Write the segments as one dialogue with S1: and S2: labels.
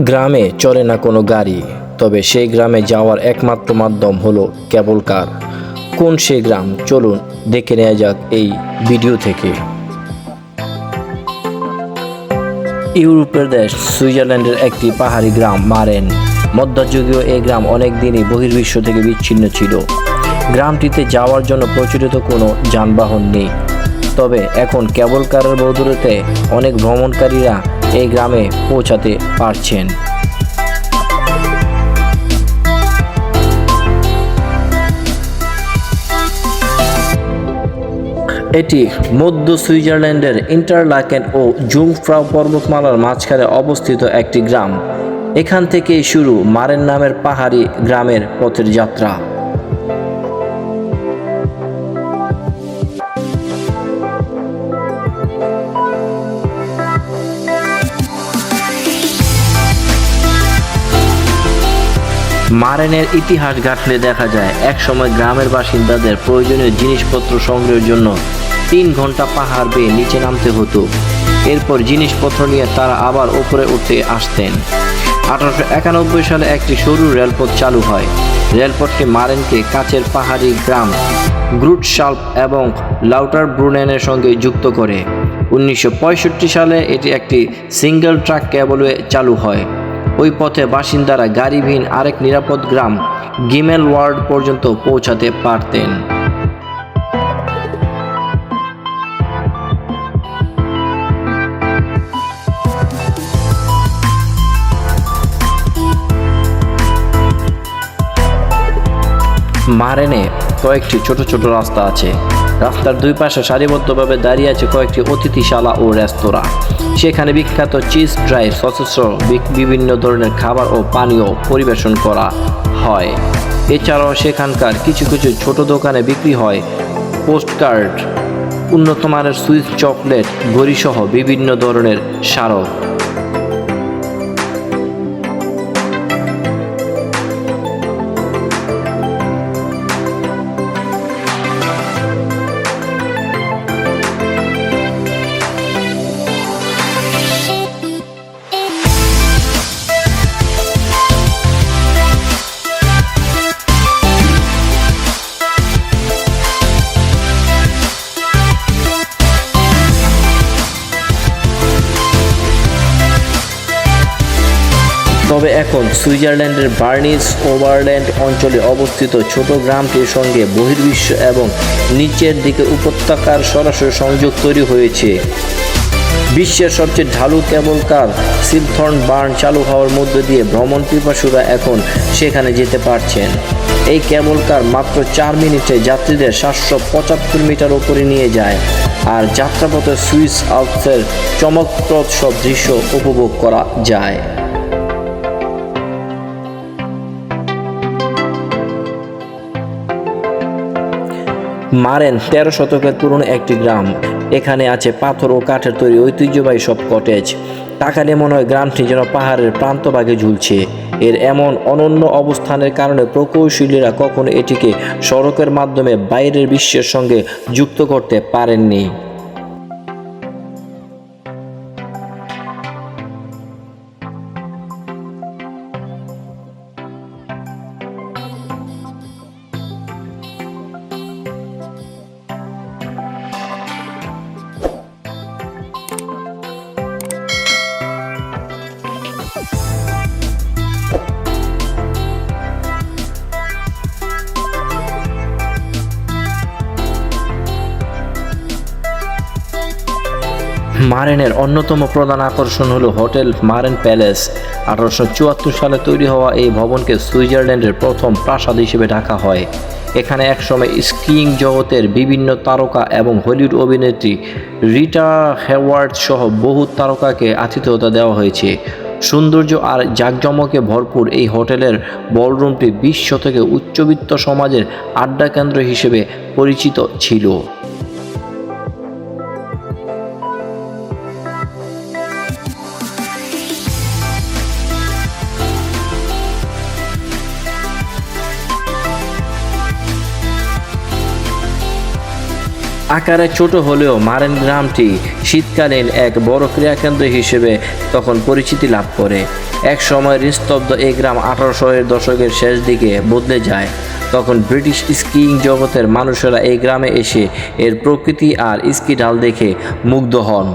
S1: গ্রামে চলে না কোনো গাড়ি, তবে সেই গ্রামে যাওয়ার একমাত্র মাধ্যম হলো কেবল কার। কোন সেই গ্রাম, চলুন দেখে নেওয়া যাক এই ভিডিও থেকে। ইউরোপের দেশ সুইজারল্যান্ডের একটি পাহাড়ি গ্রাম মারেন। মধ্যযুগীয় এই গ্রাম অনেক দিনই বহির্বিশ্ব থেকে বিচ্ছিন্ন ছিল। গ্রামটিতে যাওয়ার জন্য প্রচলিত কোনো যানবাহন নেই, তবে এখন কেবল কারের বদৌলতে অনেক ভ্রমণকারীরা এই গ্রামে পৌঁছাতে পারছেন। এটি মধ্য সুইজারল্যান্ডের ইন্টারলাকেন ও জুংফ্রাউ পর্বতমালার মাঝখানে অবস্থিত একটি গ্রাম। এখান থেকেই শুরু মারেন নামের পাহাড়ি গ্রামের পথের যাত্রা। মারেনের ইতিহাস ঘাঁটলে দেখা যায় একসময় গ্রামের বাসিন্দাদের প্রয়োজনীয় জিনিসপত্র সংগ্রহের জন্য 3 ঘন্টা পাহাড় বেয়ে নিচে নামতে হতো। এরপর জিনিসপত্র নিয়ে তারা আবার উপরে উঠে আসতেন। 1891 সালে একটি সরু রেলপথ চালু হয়। রেলপথটি মারেনকে কাছের পাহাড়ি গ্রাম গ্রুটশাল্প এবং লাউটারব্রুনেনের সঙ্গে যুক্ত করে। 1965 সালে এটি একটি সিঙ্গেল ট্র্যাক কেবলওয়ে চালু হয়। ওই পথে বাসিন্দারা গাড়িবিহীন আরেক নিরাপদ গ্রাম গিমেলওয়ার্ড পর্যন্ত পৌঁছাতে পারতেন। মারেনে কয়েকটি ছোট ছোট রাস্তা আছে। রাস্তার দুই পাশে সারিবদ্ধভাবে দাঁড়িয়ে আছে কয়েকটি অতিথিশালা ও রেস্তোরাঁ। সেখানে বিখ্যাত চিজ ড্রাই সসেস বিভিন্ন ধরনের খাবার ও পানীয় পরিবেশন করা হয়। এছাড়াও সেখানকার কিছু কিছু ছোট দোকানে বিক্রি হয় পোস্টকার্ড, উন্নত মানের সুইস চকলেট, ঘড়িসহ বিভিন্ন ধরনের স্মারক। তবে এখন সুইজারল্যান্ডের বার্নিস ওভারল্যান্ড অঞ্চলে অবস্থিত ছোট গ্রামটির সঙ্গে বহির্বিশ্ব এবং নিচের দিকে উপত্যকার সরাসরি সংযোগ তৈরি হয়েছে। বিশ্বের সবচেয়ে ঢালু কেবল কার সিলথর্ন বার্ন চালু হওয়ার মধ্য দিয়ে ভ্রমণ পিপাসুরা এখন সেখানে যেতে পারছেন। এই কেবল কার মাত্র 4 মিনিটে যাত্রীদের 775 মিটার উপরে নিয়ে যায়, আর যাত্রাপথে সুইস আল্পসের চমকপ্রদ সব দৃশ্য উপভোগ করা যায়। মারেন 13 শতকের পুরনো একটি গ্রাম। এখানে আছে পাথর ও কাঠের তৈরি ঐতিহ্যবাহী সব কটেজ। তাকালে মনে হয় গ্রামটি যেন পাহাড়ের প্রান্তভাগে ঝুলছে। এর এমন অনন্য অবস্থানের কারণে প্রকৌশলীরা কখনো এটিকে সড়কের মাধ্যমে বাইরের বিশ্বের সঙ্গে যুক্ত করতে পারেননি। মারেনের অন্যতম প্রধান আকর্ষণ হলো হোটেল মারেন প্যালেস। 1874 সালে তৈরি হওয়া এই ভবনকে সুইজারল্যান্ডের প্রথম প্রাসাদ হিসেবে ডাকা হয়। এখানে একসময় স্কিইং জগতের বিভিন্ন তারকা এবং হলিউড অভিনেত্রী রিটা হেওয়ার্ড সহ বহু তারকাকে আতিথেয়তা দেওয়া হয়েছে। সৌন্দর্য আর জাঁকজমকে ভরপুর এই হোটেলের বলরুমটি 20 শতকে উচ্চবিত্ত সমাজের আড্ডা কেন্দ্র হিসেবে পরিচিত ছিল। আকারে ছোট হলেও মারেন গ্রামটি শীতকালীন এক বড় ক্রীড়াকেন্দ্র হিসেবে তখন পরিচিতি লাভ করে। এক সময় নিস্তব্ধ এই গ্রাম 1800 দশকের শেষ দিকে বদলে যায়। তখন ব্রিটিশ স্কিইং জগতের মানুষেরা এই গ্রামে এসে এর প্রকৃতি আর স্কি ঢাল দেখে মুগ্ধ হন।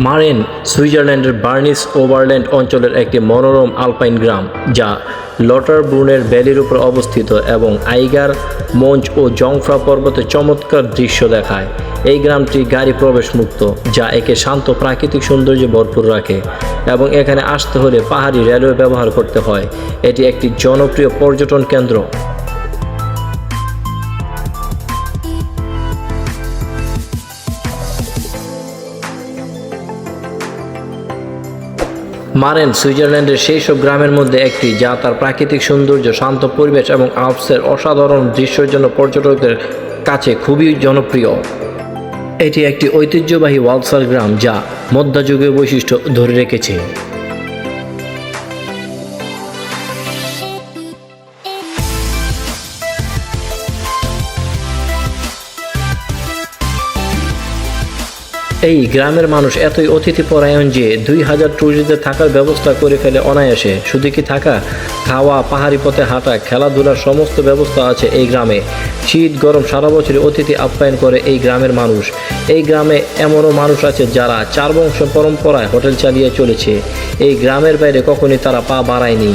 S1: মারেন সুইজারল্যান্ডের বার্নিস ওভারল্যান্ড অঞ্চলের একটি মনোরম আলপাইন গ্রাম, যা লটারব্রুনের ভ্যালির উপর অবস্থিত এবং আইগার মঞ্চ ও জংফ্রা পর্বতে চমৎকার দৃশ্য দেখায়। এই গ্রামটি গাড়ি প্রবেশ মুক্ত, যা একে শান্ত প্রাকৃতিক সৌন্দর্যে ভরপুর রাখে এবং এখানে আসতে হলে পাহাড়ি রেলওয়ে ব্যবহার করতে হয়। এটি একটি জনপ্রিয় পর্যটন কেন্দ্র। মারেন সুইজারল্যান্ডের সেই সব গ্রামের মধ্যে একটি, যা তার প্রাকৃতিক সৌন্দর্য, শান্ত পরিবেশ এবং আল্পসের অসাধারণ দৃশ্যের জন্য পর্যটকদের কাছে খুবই জনপ্রিয়। এটি একটি ঐতিহ্যবাহী ওয়ালসার গ্রাম, যা মধ্যযুগীয় বৈশিষ্ট্য ধরে রেখেছে। এই গ্রামের মানুষ এতই অতিথিপরায়ণ যে 2000 টুরিস্টদের থাকার ব্যবস্থা করে ফেলে অনায়াসে। শুধু কি থাকা, খাওয়া, পাহাড়ি পথে হাঁটা, খেলাধুলার সমস্ত ব্যবস্থা আছে এই গ্রামে। শীত গরম সারা বছরই অতিথি আপ্যায়ন করে এই গ্রামের মানুষ। এই গ্রামে এমনও মানুষ আছে যারা 4 বংশ পরম্পরায় হোটেল চালিয়ে চলেছে। এই গ্রামের বাইরে কখনই তারা পা বাড়ায়নি।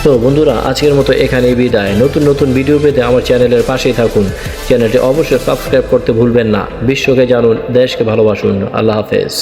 S1: তো বন্ধুরা, আজকের মতো এখানেই বিদায়। নতুন নতুন ভিডিও পেতে আমার চ্যানেলের পাশেই থাকুন। চ্যানেলটি অবশ্যই সাবস্ক্রাইব করতে ভুলবেন না। বিশ্বকে জানুন, দেশকে ভালোবাসুন। আল্লাহ হাফেজ।